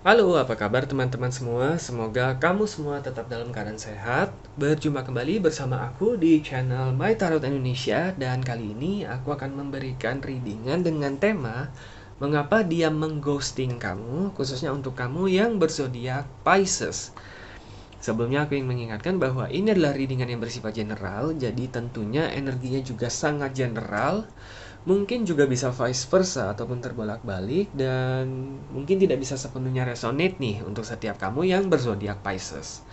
Halo, apa kabar teman-teman semua? Semoga kamu semua tetap dalam keadaan sehat. Berjumpa kembali bersama aku di channel My Tarot Indonesia, dan kali ini aku akan memberikan readingan dengan tema mengapa dia mengghosting kamu, khususnya untuk kamu yang berzodiak Pisces. Sebelumnya aku ingin mengingatkan bahwa ini adalah readingan yang bersifat general, jadi tentunya energinya juga sangat general. Mungkin juga bisa vice versa ataupun terbolak-balik, dan mungkin tidak bisa sepenuhnya resonate nih untuk setiap kamu yang berzodiak Pisces.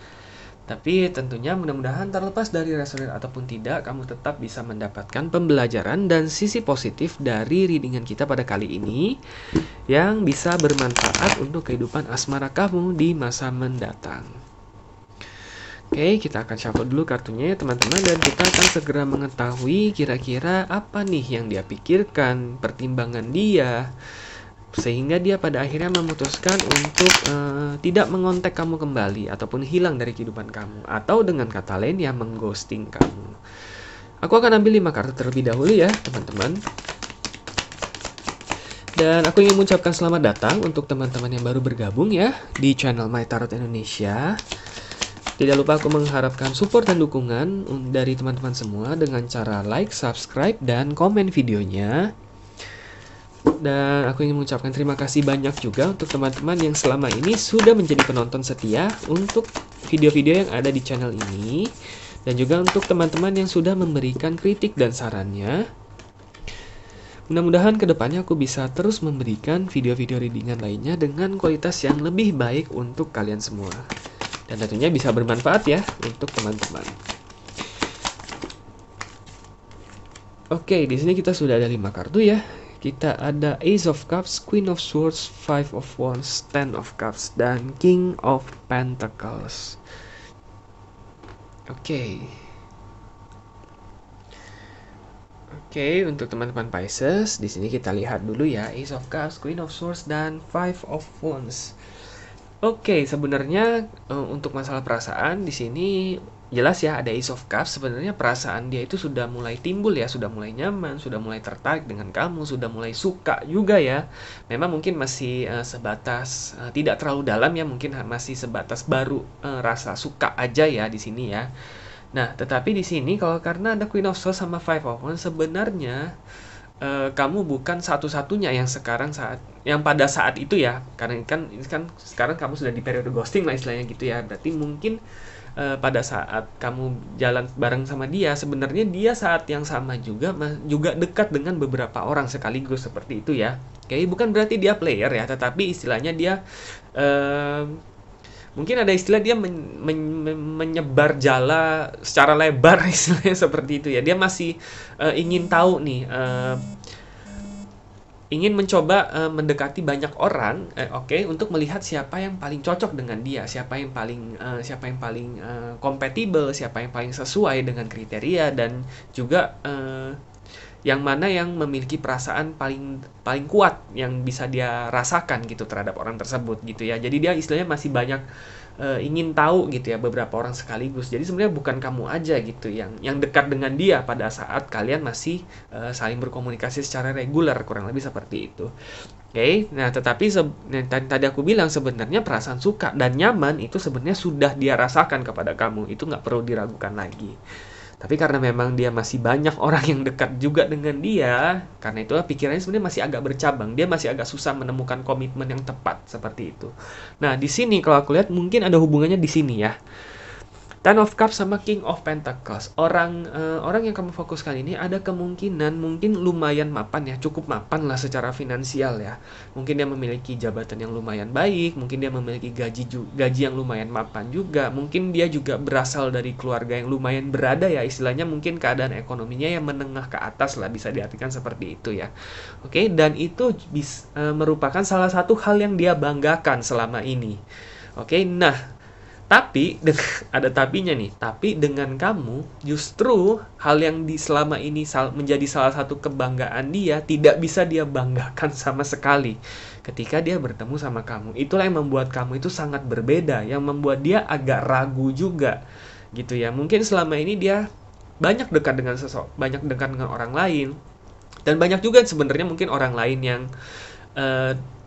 Tapi tentunya mudah-mudahan terlepas dari resonate ataupun tidak, kamu tetap bisa mendapatkan pembelajaran dan sisi positif dari readingan kita pada kali ini yang bisa bermanfaat untuk kehidupan asmara kamu di masa mendatang. Oke, kita akan shuffle dulu kartunya ya teman-teman, dan kita akan segera mengetahui kira-kira apa nih yang dia pikirkan, pertimbangan dia, sehingga dia pada akhirnya memutuskan untuk tidak mengontak kamu kembali ataupun hilang dari kehidupan kamu, atau dengan kata lain ya mengghosting kamu. Aku akan ambil 5 kartu terlebih dahulu ya teman-teman. Dan aku ingin mengucapkan selamat datang untuk teman-teman yang baru bergabung ya di channel My Tarot Indonesia. Tidak lupa aku mengharapkan support dan dukungan dari teman-teman semua dengan cara like, subscribe, dan komen videonya. Dan aku ingin mengucapkan terima kasih banyak juga untuk teman-teman yang selama ini sudah menjadi penonton setia untuk video-video yang ada di channel ini. Dan juga untuk teman-teman yang sudah memberikan kritik dan sarannya. Mudah-mudahan kedepannya aku bisa terus memberikan video-video readingan lainnya dengan kualitas yang lebih baik untuk kalian semua. Dan tentunya bisa bermanfaat ya untuk teman-teman. Oke, di sini kita sudah ada 5 kartu ya. Kita ada Ace of Cups, Queen of Swords, Five of Wands, Ten of Cups, dan King of Pentacles. Oke, untuk teman-teman Pisces, di sini kita lihat dulu ya, Ace of Cups, Queen of Swords, dan Five of Wands. Oke, sebenarnya untuk masalah perasaan di sini jelas ya ada Ace of Cups. Sebenarnya perasaan dia itu sudah mulai timbul ya, sudah mulai nyaman, sudah mulai tertarik dengan kamu, sudah mulai suka juga ya. Memang mungkin masih sebatas tidak terlalu dalam ya, mungkin masih sebatas baru rasa suka aja ya di sini ya. Nah, tetapi di sini kalau karena ada Queen of Swords sama Five of Wands, sebenarnya kamu bukan satu-satunya yang pada saat itu ya, karena ini kan sekarang kamu sudah di periode ghosting lah istilahnya gitu ya. Berarti mungkin pada saat kamu jalan bareng sama dia, sebenarnya dia saat yang sama juga dekat dengan beberapa orang sekaligus seperti itu ya. Oke, bukan berarti dia player ya, tetapi istilahnya dia mungkin ada istilah dia menyebar jala secara lebar istilahnya seperti itu ya. Dia masih ingin tahu nih, ingin mencoba mendekati banyak orang, untuk melihat siapa yang paling cocok dengan dia, siapa yang paling kompatibel, siapa yang paling sesuai dengan kriteria, dan juga yang mana yang memiliki perasaan paling kuat yang bisa dia rasakan gitu terhadap orang tersebut gitu ya. Jadi dia istilahnya masih banyak ingin tahu gitu ya beberapa orang sekaligus. Jadi sebenarnya bukan kamu aja gitu yang dekat dengan dia pada saat kalian masih saling berkomunikasi secara reguler, kurang lebih seperti itu. Oke, nah tetapi tadi aku bilang sebenarnya perasaan suka dan nyaman itu sebenarnya sudah dia rasakan kepada kamu, itu nggak perlu diragukan lagi. Tapi karena memang dia masih banyak orang yang dekat juga dengan dia, karena itu pikirannya sebenarnya masih agak bercabang. Dia masih agak susah menemukan komitmen yang tepat seperti itu. Nah, di sini kalau aku lihat mungkin ada hubungannya di sini ya. Ten of Cups sama King of Pentacles. Orang yang kamu fokuskan ini ada kemungkinan mungkin lumayan mapan ya, cukup mapan lah secara finansial ya. Mungkin dia memiliki jabatan yang lumayan baik, mungkin dia memiliki gaji yang lumayan mapan juga. Mungkin dia juga berasal dari keluarga yang lumayan berada ya, istilahnya mungkin keadaan ekonominya yang menengah ke atas lah, bisa diartikan seperti itu ya. Oke, dan itu merupakan salah satu hal yang dia banggakan selama ini. Oke, nah tapi ada tapinya nih. Tapi dengan kamu, justru hal yang selama ini menjadi salah satu kebanggaan dia tidak bisa dia banggakan sama sekali ketika dia bertemu sama kamu. Itulah yang membuat kamu itu sangat berbeda, yang membuat dia agak ragu juga gitu ya. Mungkin selama ini dia banyak dekat dengan orang lain, dan banyak juga sebenarnya mungkin orang lain yang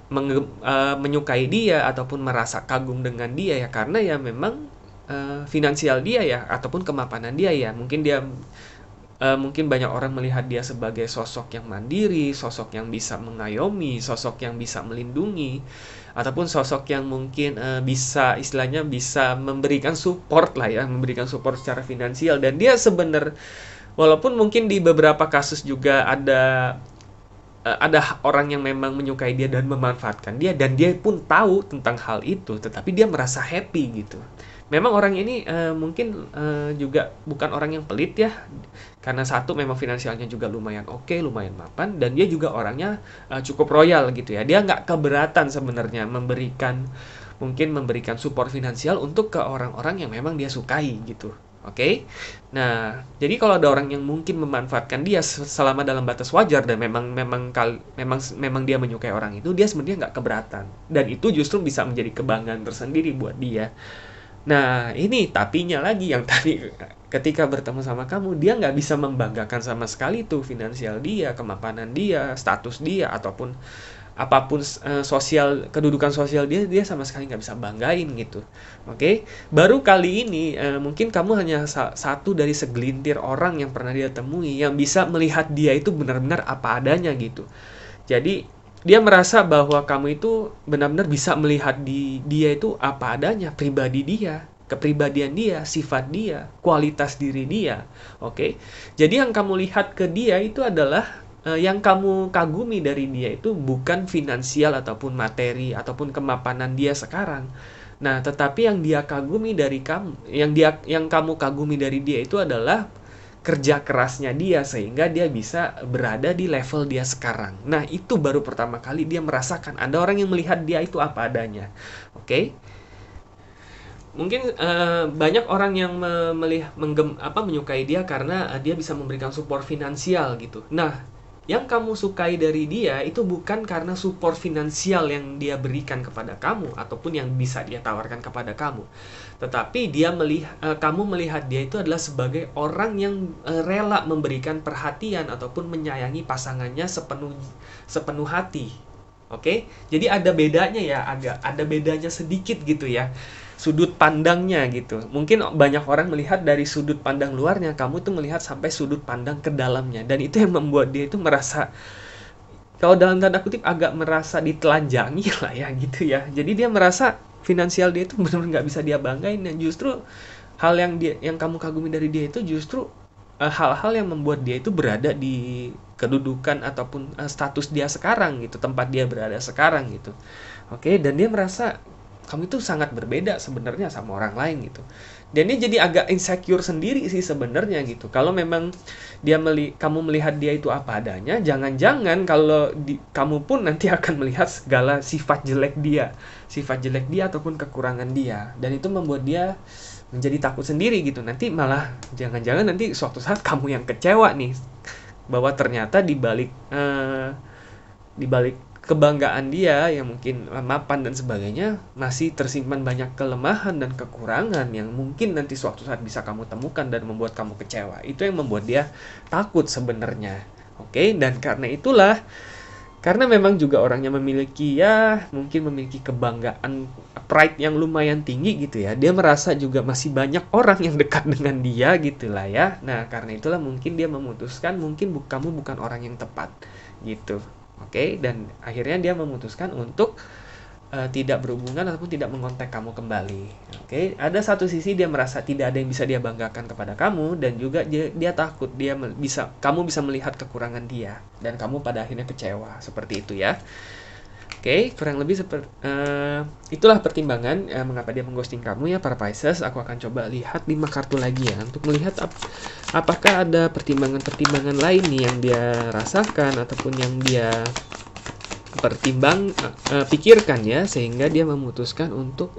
menyukai dia ataupun merasa kagum dengan dia ya karena ya memang finansial dia ya ataupun kemapanan dia ya. Mungkin banyak orang melihat dia sebagai sosok yang mandiri, sosok yang bisa mengayomi, sosok yang bisa melindungi, ataupun sosok yang mungkin bisa istilahnya bisa memberikan support lah ya, memberikan support secara finansial. Dan dia walaupun mungkin di beberapa kasus juga ada orang yang memang menyukai dia dan memanfaatkan dia, dan dia pun tahu tentang hal itu, tetapi dia merasa happy gitu. Memang orang ini mungkin juga bukan orang yang pelit ya, karena satu memang finansialnya juga lumayan oke, lumayan mapan, dan dia juga orangnya cukup royal gitu ya. Dia nggak keberatan sebenarnya mungkin memberikan support finansial untuk ke orang-orang yang memang dia sukai gitu. Oke. Nah, jadi kalau ada orang yang mungkin memanfaatkan dia selama dalam batas wajar dan memang dia menyukai orang itu, dia sebenarnya nggak keberatan. Dan itu justru bisa menjadi kebanggaan tersendiri buat dia. Nah, ini tapinya lagi yang tadi ketika bertemu sama kamu, dia nggak bisa membanggakan sama sekali tuh finansial dia, kemapanan dia, status dia, ataupun apapun kedudukan sosial dia sama sekali nggak bisa banggain gitu. Oke. Baru kali ini mungkin kamu hanya satu dari segelintir orang yang pernah dia temui yang bisa melihat dia itu benar-benar apa adanya gitu. Jadi dia merasa bahwa kamu itu benar-benar bisa melihat dia itu apa adanya, pribadi dia, kepribadian dia, sifat dia, kualitas diri dia. Oke. Jadi yang kamu lihat ke dia itu adalah yang kamu kagumi dari dia itu bukan finansial ataupun materi ataupun kemapanan dia sekarang. Nah, tetapi yang dia kagumi dari kamu, yang kamu kagumi dari dia itu adalah kerja kerasnya dia sehingga dia bisa berada di level dia sekarang. Nah, itu baru pertama kali dia merasakan ada orang yang melihat dia itu apa adanya. Oke? Mungkin banyak orang yang menyukai dia karena dia bisa memberikan support finansial gitu. Nah, yang kamu sukai dari dia itu bukan karena support finansial yang dia berikan kepada kamu ataupun yang bisa dia tawarkan kepada kamu, tetapi kamu melihat dia itu adalah sebagai orang yang rela memberikan perhatian ataupun menyayangi pasangannya sepenuh hati. Oke? Jadi ada bedanya ya, ada bedanya sedikit gitu ya. Sudut pandangnya gitu. Mungkin banyak orang melihat dari sudut pandang luarnya, kamu tuh melihat sampai sudut pandang ke dalamnya. Dan itu yang membuat dia itu merasa, kalau dalam tanda kutip agak merasa ditelanjangi lah ya gitu ya. Jadi dia merasa finansial dia itu benar-benar nggak bisa dia banggain, dan justru hal yang kamu kagumi dari dia itu justru hal-hal yang membuat dia itu berada di kedudukan ataupun status dia sekarang gitu, tempat dia berada sekarang gitu. Oke, dan dia merasa kamu itu sangat berbeda sebenarnya sama orang lain gitu. Dan dia jadi agak insecure sendiri sih sebenarnya gitu. Kalau memang kamu melihat dia itu apa adanya, jangan-jangan kamu pun nanti akan melihat segala sifat jelek dia ataupun kekurangan dia. Dan itu membuat dia menjadi takut sendiri gitu. Nanti malah jangan-jangan nanti suatu saat kamu yang kecewa nih bahwa ternyata di balik kebanggaan dia yang mungkin mapan dan sebagainya masih tersimpan banyak kelemahan dan kekurangan yang mungkin nanti suatu saat bisa kamu temukan dan membuat kamu kecewa. Itu yang membuat dia takut sebenarnya. Oke, dan karena memang juga orangnya mungkin memiliki kebanggaan, pride yang lumayan tinggi gitu ya. Dia merasa juga masih banyak orang yang dekat dengan dia gitulah ya. Nah, karena itulah mungkin dia memutuskan mungkin kamu bukan orang yang tepat gitu. Oke, dan akhirnya dia memutuskan untuk tidak berhubungan ataupun tidak mengontak kamu kembali. Oke, ada satu sisi dia merasa tidak ada yang bisa dia banggakan kepada kamu, dan juga dia takut kamu bisa melihat kekurangan dia dan kamu pada akhirnya kecewa seperti itu ya. Oke, kurang lebih itulah pertimbangan mengapa dia mengghosting kamu ya para Pisces. Aku akan coba lihat 5 kartu lagi ya untuk melihat apakah ada pertimbangan-pertimbangan lain nih yang dia rasakan ataupun yang dia pikirkan ya, sehingga dia memutuskan untuk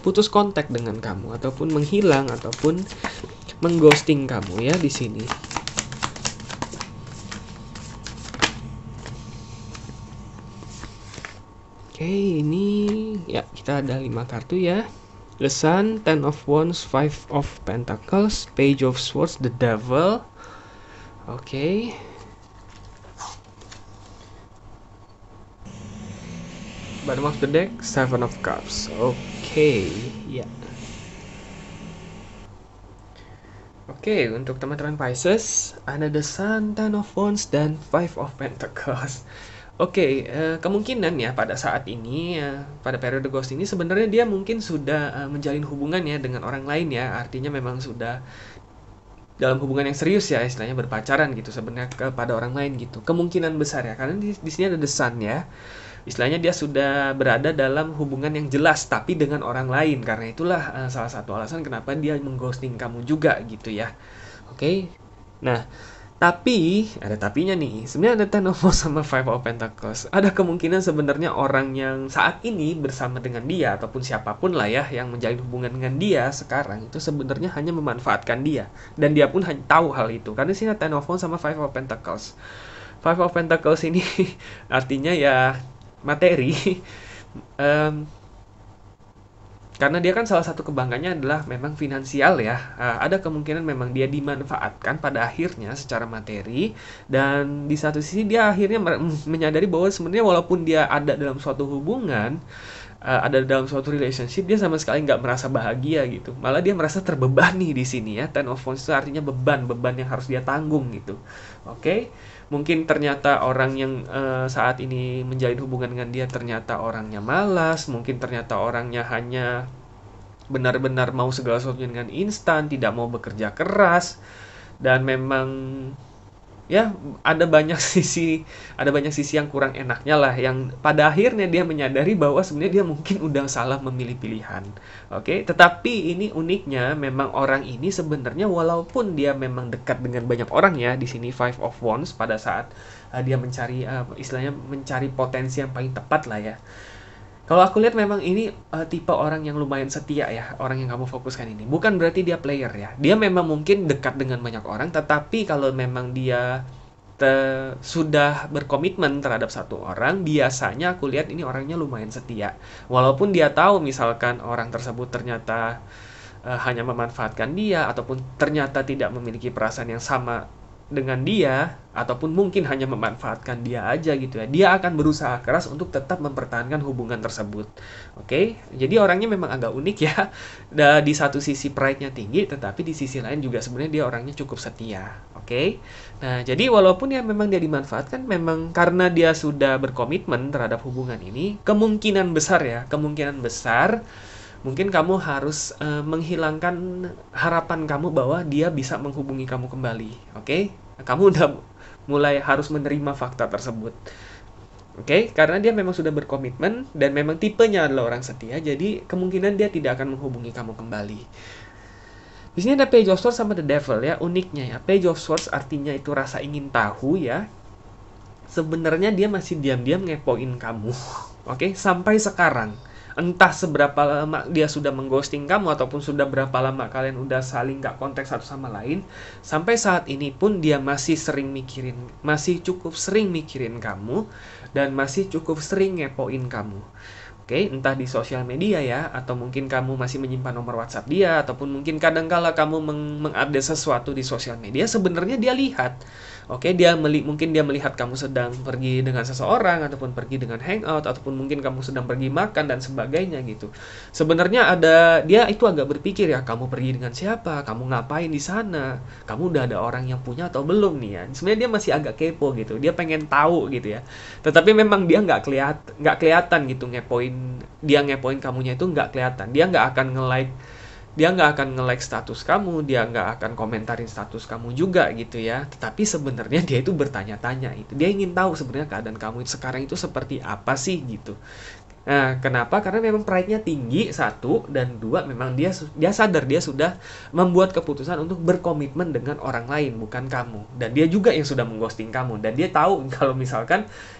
putus kontak dengan kamu ataupun menghilang ataupun mengghosting kamu ya di sini. Oke, ini ya kita ada 5 kartu ya. The Sun, Ten of Wands, Five of Pentacles, Page of Swords, The Devil. Oke. Bottom of the deck, Seven of Cups. Oke, ya. Oke, untuk teman-teman Pisces, ada The Sun, Ten of Wands, dan Five of Pentacles. Oke, kemungkinan ya pada saat ini, pada periode ghost ini sebenarnya dia mungkin sudah menjalin hubungan ya dengan orang lain ya. Artinya memang sudah dalam hubungan yang serius ya, istilahnya berpacaran gitu sebenarnya kepada orang lain gitu. Kemungkinan besar ya, karena di sini ada The Sun ya. Istilahnya dia sudah berada dalam hubungan yang jelas tapi dengan orang lain. Karena itulah salah satu alasan kenapa dia mengghosting kamu juga gitu ya. Oke. Nah, tapi ada tapinya nih. Sebenarnya ada Ten of Wands sama Five of Pentacles. Ada kemungkinan sebenarnya orang yang saat ini bersama dengan dia ataupun siapapun lah ya yang menjalin hubungan dengan dia sekarang itu sebenarnya hanya memanfaatkan dia, dan dia pun hanya tahu hal itu. Karena sini Ten of Wands sama Five of Pentacles. Five of Pentacles ini artinya ya materi. Karena dia kan salah satu kebanggaannya adalah memang finansial ya. Ada kemungkinan memang dia dimanfaatkan pada akhirnya secara materi, dan di satu sisi dia akhirnya menyadari bahwa sebenarnya walaupun dia ada dalam suatu hubungan, ada dalam suatu relationship, dia sama sekali nggak merasa bahagia gitu. Malah dia merasa terbebani di sini ya. Ten of Wands itu artinya beban yang harus dia tanggung gitu. Oke. Mungkin ternyata orang yang saat ini menjalin hubungan dengan dia ternyata orangnya malas, mungkin ternyata orangnya hanya benar-benar mau segala sesuatu dengan instan, tidak mau bekerja keras, dan memang ya ada banyak sisi yang kurang enaknya lah, yang pada akhirnya dia menyadari bahwa sebenarnya dia mungkin udah salah memilih pilihan. Oke, tetapi ini uniknya memang orang ini sebenarnya walaupun dia memang dekat dengan banyak orang ya, di sini Five of Wands pada saat dia mencari istilahnya mencari potensi yang paling tepat lah ya. Kalau aku lihat memang ini tipe orang yang lumayan setia ya, orang yang kamu fokuskan ini. Bukan berarti dia player ya. Dia memang mungkin dekat dengan banyak orang, tetapi kalau memang dia sudah berkomitmen terhadap satu orang, biasanya aku lihat ini orangnya lumayan setia. Walaupun dia tahu misalkan orang tersebut ternyata hanya memanfaatkan dia, ataupun ternyata tidak memiliki perasaan yang sama dengan dia, ataupun mungkin hanya memanfaatkan dia aja gitu ya, dia akan berusaha keras untuk tetap mempertahankan hubungan tersebut. Oke, jadi orangnya memang agak unik ya. Di satu sisi pride-nya tinggi, tetapi di sisi lain juga sebenarnya dia orangnya cukup setia. Oke, nah jadi walaupun ya memang dia dimanfaatkan, memang karena dia sudah berkomitmen terhadap hubungan ini, kemungkinan besar mungkin kamu harus menghilangkan harapan kamu bahwa dia bisa menghubungi kamu kembali. Oke? Kamu udah mulai harus menerima fakta tersebut. Oke? Karena dia memang sudah berkomitmen dan memang tipenya adalah orang setia, jadi kemungkinan dia tidak akan menghubungi kamu kembali. Di sini ada Page of Swords sama The Devil ya. Uniknya ya, Page of Swords artinya itu rasa ingin tahu ya. Sebenarnya dia masih diam-diam ngepoin kamu. Oke? Sampai sekarang. Entah seberapa lama dia sudah mengghosting kamu, ataupun sudah berapa lama kalian udah saling gak kontak satu sama lain, sampai saat ini pun dia masih cukup sering mikirin kamu, dan masih cukup sering ngepoin kamu. Oke, entah di sosial media ya, atau mungkin kamu masih menyimpan nomor WhatsApp dia, ataupun mungkin kadangkala kamu mengupdate sesuatu di sosial media, sebenarnya dia lihat. Oke, mungkin dia melihat kamu sedang pergi dengan seseorang, ataupun pergi dengan hangout, ataupun mungkin kamu sedang pergi makan dan sebagainya gitu. Sebenarnya dia itu agak berpikir ya, kamu pergi dengan siapa, kamu ngapain di sana, kamu udah ada orang yang punya atau belum nih ya. Sebenarnya dia masih agak kepo gitu, dia pengen tahu gitu ya. Tetapi memang dia nggak kelihatan gitu ngepoin kamunya itu nggak kelihatan. Dia nggak akan nge-like status kamu, dia nggak akan komentarin status kamu juga gitu ya. Tetapi sebenarnya dia itu bertanya-tanya, itu dia ingin tahu sebenarnya keadaan kamu sekarang itu seperti apa sih gitu. Nah, kenapa? Karena memang pride-nya tinggi, satu, dan dua, memang dia sadar dia sudah membuat keputusan untuk berkomitmen dengan orang lain, bukan kamu. Dan dia juga yang sudah mengghosting kamu, dan dia tahu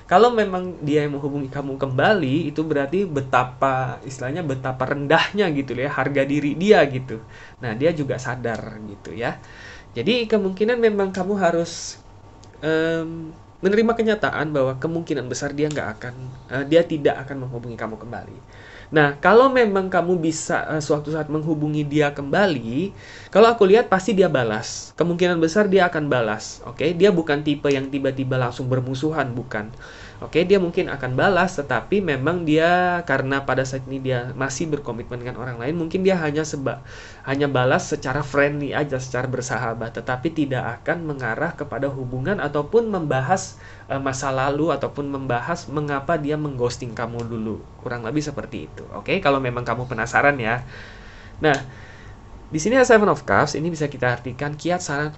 kalau memang dia yang menghubungi kamu kembali, itu berarti betapa rendahnya gitu ya, harga diri dia gitu. Nah, dia juga sadar gitu ya. Jadi kemungkinan memang kamu harus menerima kenyataan bahwa kemungkinan besar dia tidak akan menghubungi kamu kembali. Nah, kalau memang kamu bisa suatu saat menghubungi dia kembali, kalau aku lihat pasti dia balas. Kemungkinan besar dia akan balas. Oke, dia bukan tipe yang tiba-tiba langsung bermusuhan, bukan. Oke, dia mungkin akan balas, tetapi memang dia karena pada saat ini dia masih berkomitmen dengan orang lain, mungkin dia hanya balas secara friendly aja, secara bersahabat, tetapi tidak akan mengarah kepada hubungan ataupun membahas masa lalu ataupun membahas mengapa dia mengghosting kamu dulu. Kurang lebih seperti itu. Oke, kalau memang kamu penasaran ya. Nah, di sini ada Seven of Cups, ini bisa kita artikan kiat saran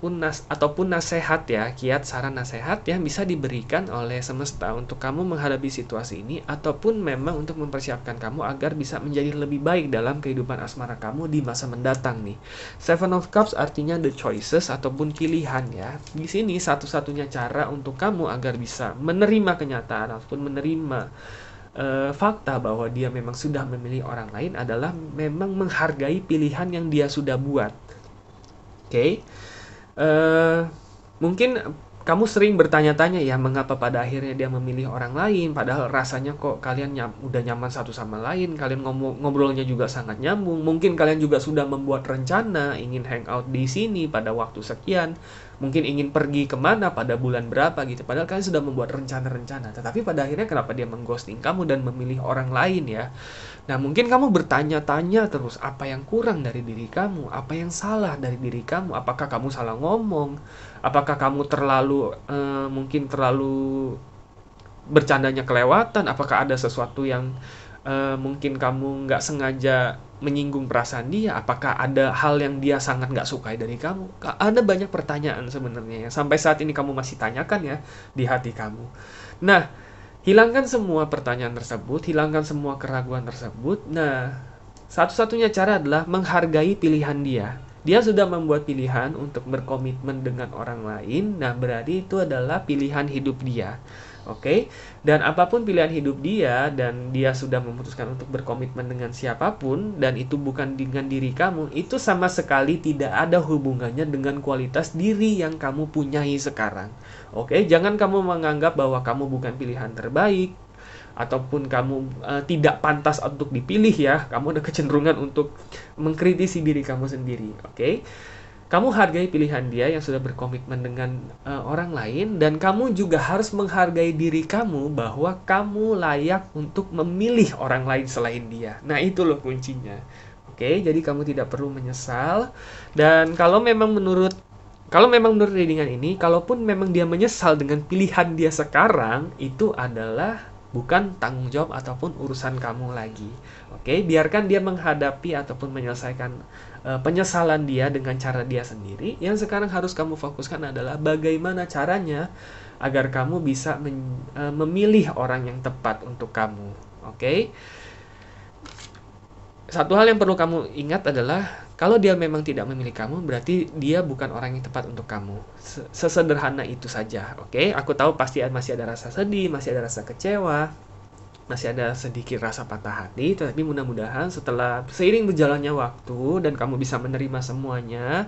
ataupun nasihat ya, kiat saran nasihat yang bisa diberikan oleh semesta untuk kamu menghadapi situasi ini ataupun memang untuk mempersiapkan kamu agar bisa menjadi lebih baik dalam kehidupan asmara kamu di masa mendatang nih. Seven of Cups artinya the choices ataupun pilihan ya. Di sini satu-satunya cara untuk kamu agar bisa menerima kenyataan ataupun menerima fakta bahwa dia memang sudah memilih orang lain adalah memang menghargai pilihan yang dia sudah buat. Oke, mungkin kamu sering bertanya-tanya ya, mengapa pada akhirnya dia memilih orang lain, padahal rasanya kok kalian udah nyaman satu sama lain, kalian ngobrolnya juga sangat nyambung, mungkin kalian juga sudah membuat rencana, ingin hangout di sini pada waktu sekian, mungkin ingin pergi kemana pada bulan berapa gitu, padahal kalian sudah membuat rencana-rencana, tetapi pada akhirnya kenapa dia mengghosting kamu dan memilih orang lain ya. Nah, mungkin kamu bertanya-tanya terus, apa yang kurang dari diri kamu, apa yang salah dari diri kamu, apakah kamu salah ngomong, apakah kamu mungkin terlalu bercandanya kelewatan, apakah ada sesuatu yang mungkin kamu nggak sengaja menyinggung perasaan dia, apakah ada hal yang dia sangat nggak sukai dari kamu. Ada banyak pertanyaan sebenarnya yang sampai saat ini kamu masih tanyakan ya di hati kamu. Nah, hilangkan semua pertanyaan tersebut, hilangkan semua keraguan tersebut. Nah, satu-satunya cara adalah menghargai pilihan dia. Dia sudah membuat pilihan untuk berkomitmen dengan orang lain, nah berarti itu adalah pilihan hidup dia. Oke, dan apapun pilihan hidup dia dan dia sudah memutuskan untuk berkomitmen dengan siapapun dan itu bukan dengan diri kamu, itu sama sekali tidak ada hubungannya dengan kualitas diri yang kamu punyai sekarang. Oke, jangan kamu menganggap bahwa kamu bukan pilihan terbaik ataupun kamu tidak pantas untuk dipilih ya. Kamu ada kecenderungan untuk mengkritisi diri kamu sendiri. Oke, kamu hargai pilihan dia yang sudah berkomitmen dengan orang lain, dan kamu juga harus menghargai diri kamu bahwa kamu layak untuk memilih orang lain selain dia. Nah, itu loh kuncinya. Oke, jadi kamu tidak perlu menyesal. Dan kalau memang menurut readingan ini, kalaupun memang dia menyesal dengan pilihan dia sekarang, itu adalah bukan tanggung jawab ataupun urusan kamu lagi. Oke, biarkan dia menghadapi ataupun menyelesaikan penyesalan dia dengan cara dia sendiri. Yang sekarang harus kamu fokuskan adalah bagaimana caranya agar kamu bisa memilih orang yang tepat untuk kamu. Oke. Satu hal yang perlu kamu ingat adalah kalau dia memang tidak memilih kamu, berarti dia bukan orang yang tepat untuk kamu. Sesederhana itu saja. Oke, aku tahu pasti masih ada rasa sedih, masih ada rasa kecewa, masih ada sedikit rasa patah hati, tapi mudah-mudahan setelah seiring berjalannya waktu dan kamu bisa menerima semuanya,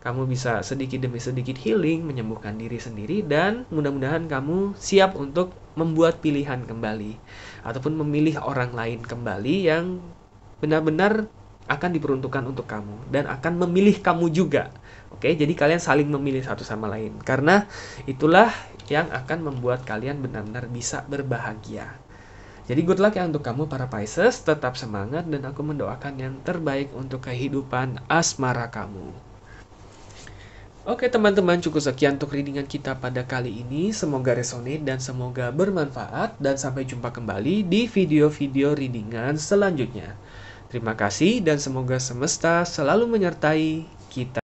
kamu bisa sedikit demi sedikit healing, menyembuhkan diri sendiri, dan mudah-mudahan kamu siap untuk membuat pilihan kembali ataupun memilih orang lain kembali yang benar-benar akan diperuntukkan untuk kamu dan akan memilih kamu juga. Oke, jadi kalian saling memilih satu sama lain karena itulah yang akan membuat kalian benar-benar bisa berbahagia. Jadi good luck ya untuk kamu para Pisces, tetap semangat dan aku mendoakan yang terbaik untuk kehidupan asmara kamu. Oke teman-teman, cukup sekian untuk readingan kita pada kali ini. Semoga resonate dan semoga bermanfaat, dan sampai jumpa kembali di video-video readingan selanjutnya. Terima kasih dan semoga semesta selalu menyertai kita.